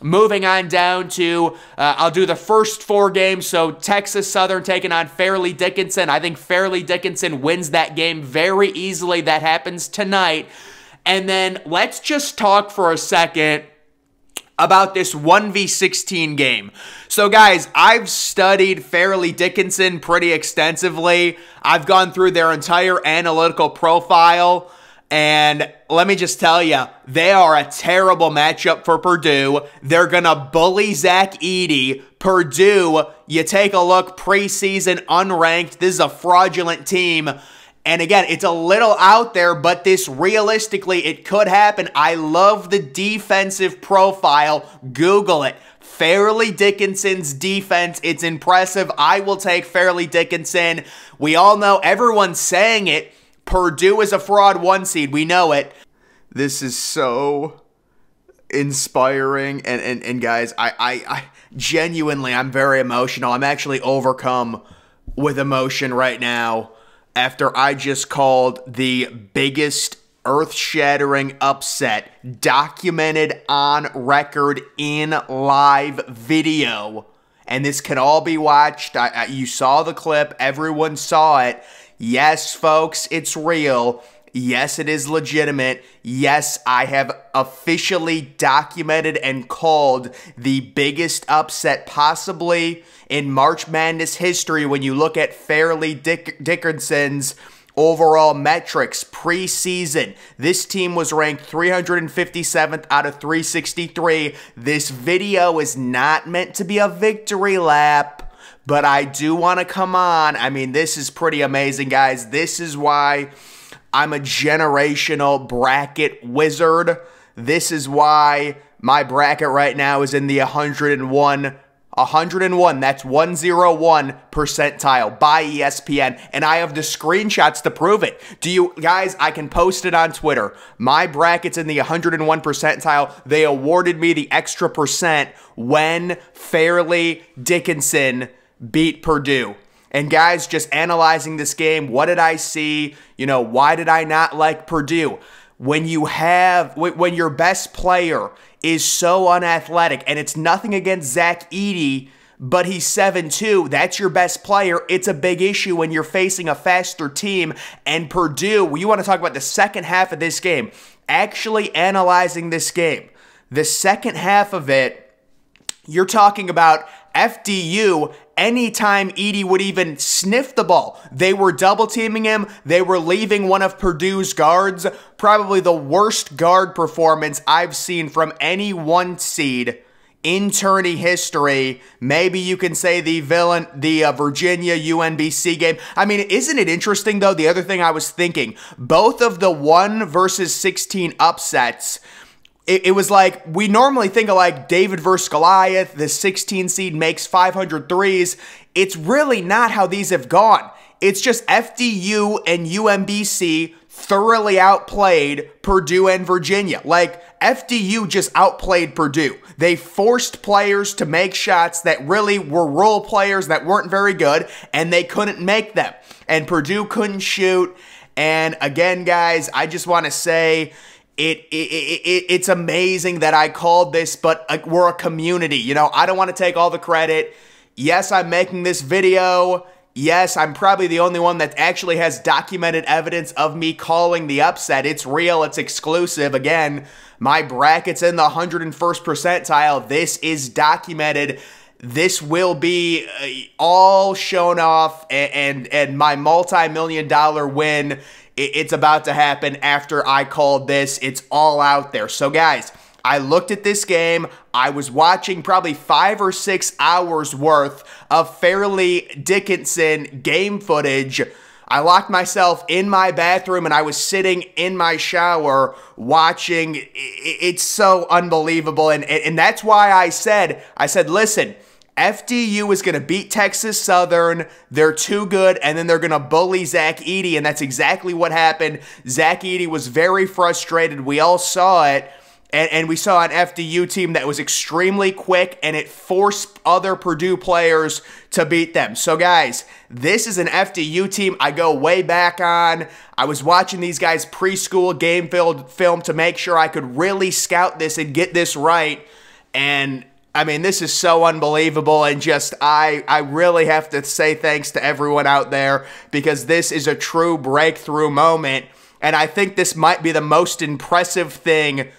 Moving on down to, I'll do the first 4 games. So Texas Southern taking on Fairleigh Dickinson. I think Fairleigh Dickinson wins that game very easily. That happens tonight. And then let's just talk for a second about this 1v16 game. So guys, I've studied Fairleigh Dickinson pretty extensively. I've gone through their entire analytical profile. And let me just tell you, they are a terrible matchup for Purdue. They're going to bully Zach Edey. Purdue, you take a look, preseason, unranked. This is a fraudulent team. And again, it's a little out there, but this realistically, it could happen. I love the defensive profile. Google it. Fairleigh Dickinson's defense, it's impressive. I will take Fairleigh Dickinson. We all know, everyone's saying it. Purdue is a fraud 1 seed. We know it. This is so inspiring. And guys, I genuinely, I'm very emotional. I'm actually overcome with emotion right now after I just called the biggest earth-shattering upset documented on record in live video. And this can all be watched. You saw the clip. Everyone saw it. Yes, folks, it's real. Yes, it is legitimate. Yes, I have officially documented and called the biggest upset possibly in March Madness history when you look at Fairleigh Dickinson's overall metrics preseason. This team was ranked 357th out of 363. This video is not meant to be a victory lap. But I do want to come on. I mean, this is pretty amazing, guys. This is why I'm a generational bracket wizard. This is why my bracket right now is in the 101. 101, that's 101 percentile by ESPN. And I have the screenshots to prove it. Do you guys, I can post it on Twitter. My bracket's in the 101 percentile. They awarded me the extra percent when Fairleigh Dickinson beat Purdue. And guys, just analyzing this game, what did I see? You know, why did I not like Purdue? When your best player is so unathletic, and it's nothing against Zach Edey, but he's 7'2", that's your best player. It's a big issue when you're facing a faster team. And Purdue, you want to talk about the second half of this game, actually analyzing this game. The second half of it, you're talking about FDU, anytime Edey would even sniff the ball, they were double teaming him. They were leaving one of Purdue's guards. Probably the worst guard performance I've seen from any 1 seed in tourney history. Maybe you can say the Virginia UNBC game. I mean, isn't it interesting though? The other thing I was thinking, both of the 1 versus 16 upsets, it was like, we normally think of like David versus Goliath, the 16 seed makes 500 threes. It's really not how these have gone. It's just FDU and UMBC thoroughly outplayed Purdue and Virginia. Like, FDU just outplayed Purdue. They forced players to make shots that really were role players that weren't very good, and they couldn't make them. And Purdue couldn't shoot. And again, guys, I just want to say, it's amazing that I called this, but we're a community. You know, I don't want to take all the credit. Yes, I'm making this video. Yes, I'm probably the only one that actually has documented evidence of me calling the upset. It's real. It's exclusive. Again, my bracket's in the 101st percentile. This is documented. This will be all shown off, and my multi-million-dollar win, it's about to happen after I called this. It's all out there. So guys, I looked at this game. I was watching probably 5 or 6 hours worth of Fairleigh Dickinson game footage. I locked myself in my bathroom and I was sitting in my shower watching. It's so unbelievable. And that's why I said, listen, FDU is going to beat Texas Southern. They're too good, and then they're going to bully Zach Edey, and that's exactly what happened. Zach Edey was very frustrated. We all saw it, and we saw an FDU team that was extremely quick, and it forced other Purdue players to beat them. So, guys, this is an FDU team I go way back on. I was watching these guys' preschool game film to make sure I could really scout this and get this right. And I mean, this is so unbelievable, and just I really have to say thanks to everyone out there, because this is a true breakthrough moment, and I think this might be the most impressive thing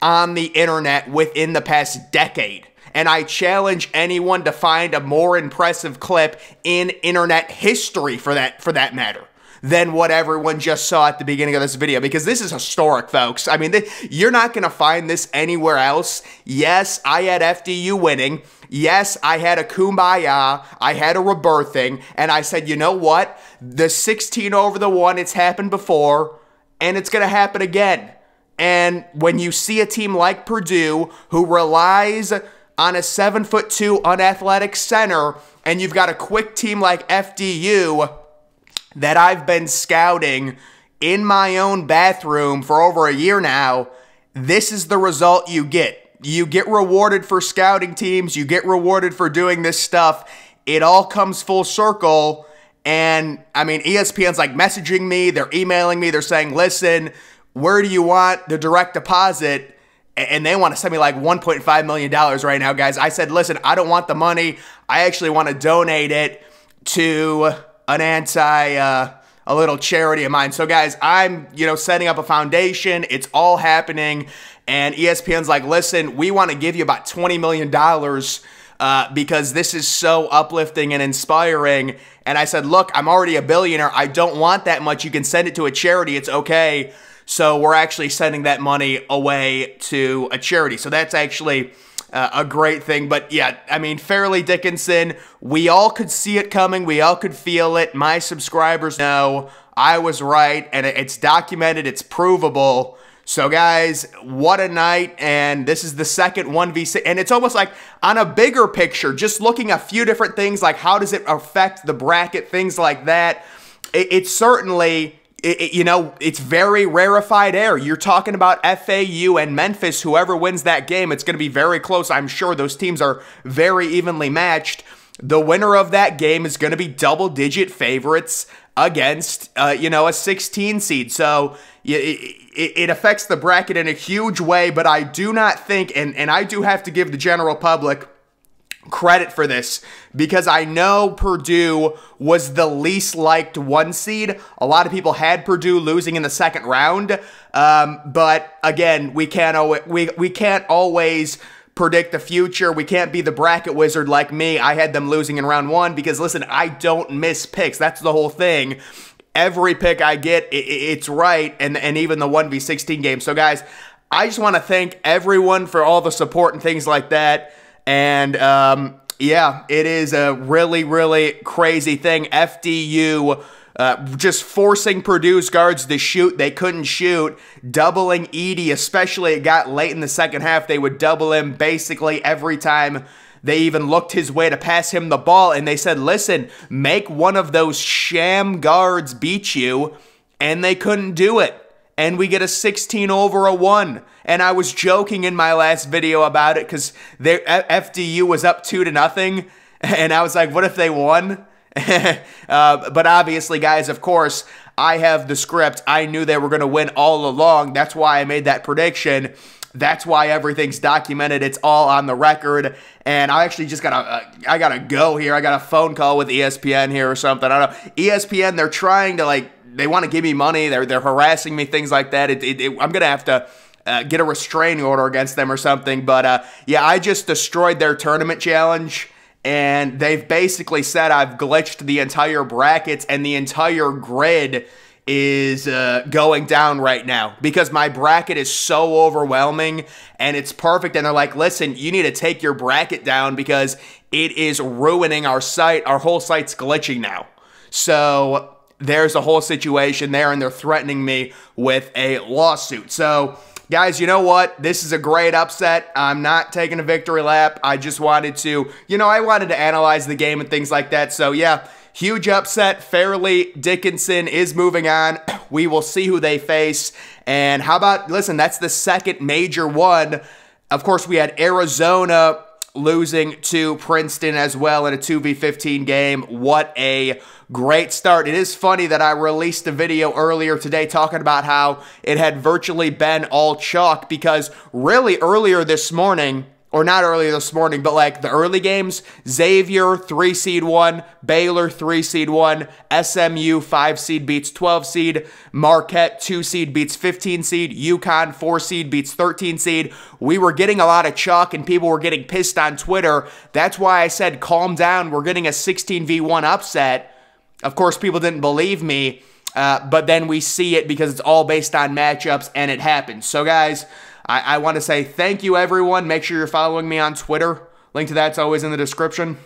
on the internet within the past decade. And I challenge anyone to find a more impressive clip in internet history for that matter than what everyone just saw at the beginning of this video, because this is historic, folks. I mean, you're not going to find this anywhere else. Yes, I had FDU winning. Yes, I had a kumbaya. I had a rebirthing. And I said, you know what? The 16 over the 1, it's happened before, and it's going to happen again. And when you see a team like Purdue, who relies on a 7'2" unathletic center, and you've got a quick team like FDU that I've been scouting in my own bathroom for over a year now, this is the result you get. You get rewarded for scouting teams. You get rewarded for doing this stuff. It all comes full circle. And, I mean, ESPN's like messaging me. They're emailing me. They're saying, listen, where do you want the direct deposit? And they want to send me like $1.5 million right now, guys. I said, listen, I don't want the money. I actually want to donate it to a little charity of mine. So guys, I'm, setting up a foundation. It's all happening. And ESPN's like, listen, we want to give you about $20 million because this is so uplifting and inspiring. And I said, look, I'm already a billionaire. I don't want that much. You can send it to a charity. It's okay. So we're actually sending that money away to a charity. So that's actually a great thing. But yeah, I mean, Fairleigh Dickinson, we all could see it coming. We all could feel it. My subscribers know I was right, and it's documented. It's provable. So guys, what a night. And this is the second 1v6. And it's almost like on a bigger picture, just looking at a few different things, like how does it affect the bracket, things like that. It's certainly... it's very rarefied air. You're talking about FAU and Memphis. Whoever wins that game, it's going to be very close. I'm sure those teams are very evenly matched. The winner of that game is going to be double-digit favorites against, a 16 seed. So it affects the bracket in a huge way, but I do not think, and I do have to give the general public credit for this, because I know Purdue was the least liked 1 seed. A lot of people had Purdue losing in the second round, but again, we can't always predict the future. We can't be the bracket wizard like me. I had them losing in round 1 because, listen, I don't miss picks. That's the whole thing. Every pick I get, it's right, and even the 1v16 game. So guys, I just want to thank everyone for all the support and things like that. And, yeah, it is a really, really crazy thing. FDU just forcing Purdue's guards to shoot. They couldn't shoot. Doubling Edey, especially it got late in the second half. They would double him basically every time they even looked his way to pass him the ball. And they said, listen, make one of those sham guards beat you. And they couldn't do it. And we get a 16 over a 1. And I was joking in my last video about it because FDU was up 2-0. And I was like, what if they won? But obviously, guys, of course, I have the script. I knew they were going to win all along. That's why I made that prediction. That's why everything's documented. It's all on the record. And I actually just I gotta go here. I got a phone call with ESPN here or something. I don't know. ESPN, they're trying to, they want to give me money. They're harassing me, things like that. I'm going to have to get a restraining order against them or something. But, yeah, I just destroyed their tournament challenge. And they've basically said I've glitched the entire brackets, and the entire grid is going down right now because my bracket is so overwhelming and it's perfect. And they're like, listen, you need to take your bracket down because it is ruining our site. Our whole site's glitching now. So there's a whole situation there, and they're threatening me with a lawsuit. So guys, you know what? This is a great upset. I'm not taking a victory lap. I just wanted to, I wanted to analyze the game and things like that. So yeah, huge upset. Fairleigh Dickinson is moving on. We will see who they face. And how about, listen, that's the second major one. Of course, we had Arizona losing to Princeton as well in a 2v15 game. What a great start. It is funny that I released a video earlier today talking about how it had virtually been all chalk because really earlier this morning, or not earlier this morning, but like the early games, Xavier 3 seed 1, Baylor 3 seed 1, SMU 5 seed beats 12 seed, Marquette 2 seed beats 15 seed, UConn 4 seed beats 13 seed. We were getting a lot of chalk and people were getting pissed on Twitter. That's why I said calm down, we're getting a 16v1 upset. Of course, people didn't believe me, but then we see it because it's all based on matchups and it happens. So guys, I want to say thank you, everyone. Make sure you're following me on Twitter. Link to that's always in the description.